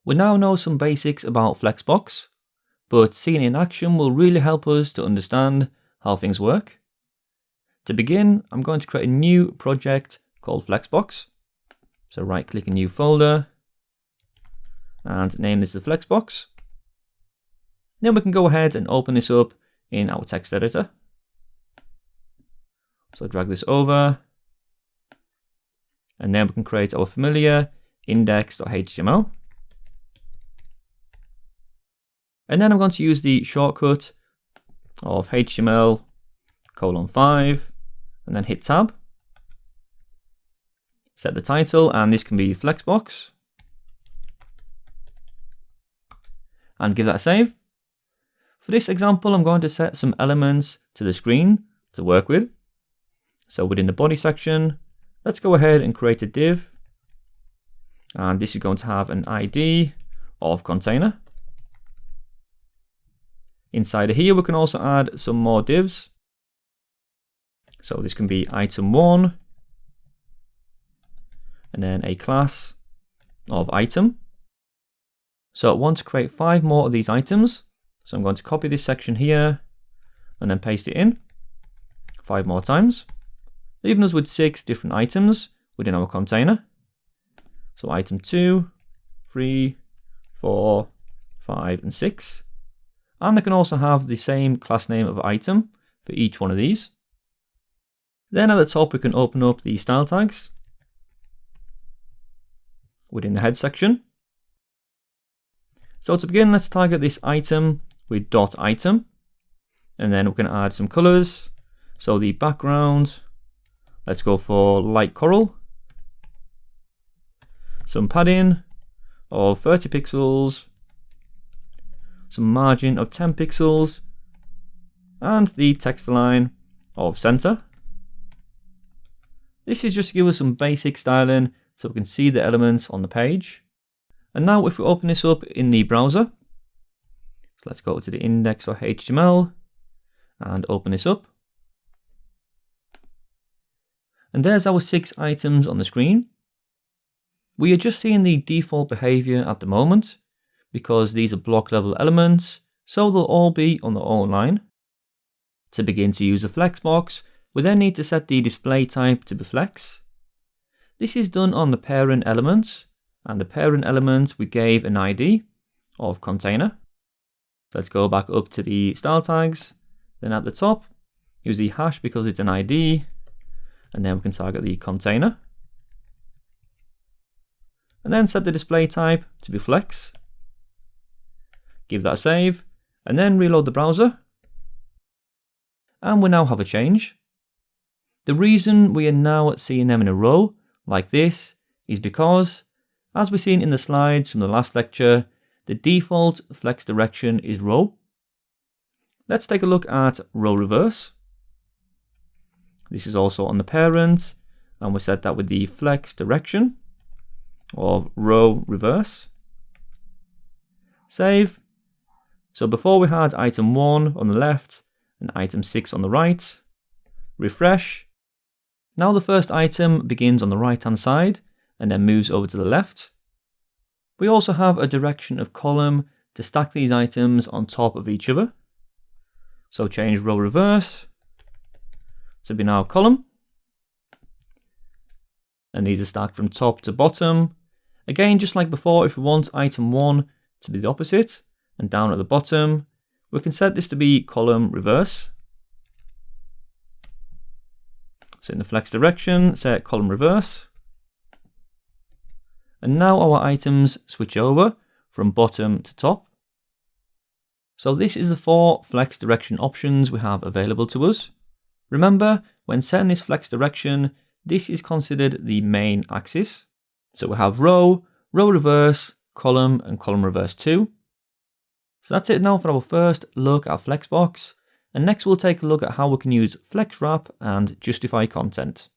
We now know some basics about Flexbox, but seeing it in action will really help us to understand how things work. To begin, I'm going to create a new project called Flexbox. So right click a new folder and name this as Flexbox. Then we can go ahead and open this up in our text editor. So drag this over, and then we can create our familiar index.html. And then I'm going to use the shortcut of HTML:5 and then hit tab. Set the title, and this can be Flexbox. And give that a save. For this example, I'm going to set some elements to the screen to work with. So within the body section, let's go ahead and create a div. And this is going to have an ID of container. Inside of here, we can also add some more divs. So this can be item1, and then a class of item. So I want to create 5 more of these items. So I'm going to copy this section here and then paste it in 5 more times, leaving us with 6 different items within our container. So item 2, 3, 4, 5, and 6. And I can also have the same class name of item for each one of these. Then at the top, we can open up the style tags within the head section. So to begin, let's target this item with .item, and then we can add some colors. So the background, let's go for light coral. Some padding of 30 pixels. Some margin of 10 pixels, and the text line of center. This is just to give us some basic styling so we can see the elements on the page. And now if we open this up in the browser, so let's go to the index.html and open this up. And there's our 6 items on the screen. We are just seeing the default behavior at the moment, because these are block level elements, so they'll all be on their own line. To begin to use a Flexbox, we then need to set the display type to be flex. This is done on the parent element, and the parent element we gave an ID of container. Let's go back up to the style tags, then at the top, use the hash because it's an ID, and then we can target the container. And then set the display type to be flex. Give that a save, and then reload the browser. And we now have a change. The reason we are now seeing them in a row like this is because, as we've seen in the slides from the last lecture, the default flex direction is row. Let's take a look at row reverse. This is also on the parent, and we set that with the flex direction of row reverse. Save. So before we had item 1 on the left and item 6 on the right. Refresh. Now the first item begins on the right hand side and then moves over to the left. We also have a direction of column to stack these items on top of each other. So change row reverse to be now column. And these are stacked from top to bottom. Again, just like before, if we want item 1 to be the opposite, and down at the bottom, we can set this to be column reverse. So in the flex direction, set column reverse. And now our items switch over from bottom to top. So this is the 4 flex direction options we have available to us. Remember, when setting this flex direction, this is considered the main axis. So we have row, row reverse, column, and column reverse 2. So that's it now for our first look at Flexbox, and next we'll take a look at how we can use FlexWrap and justify content.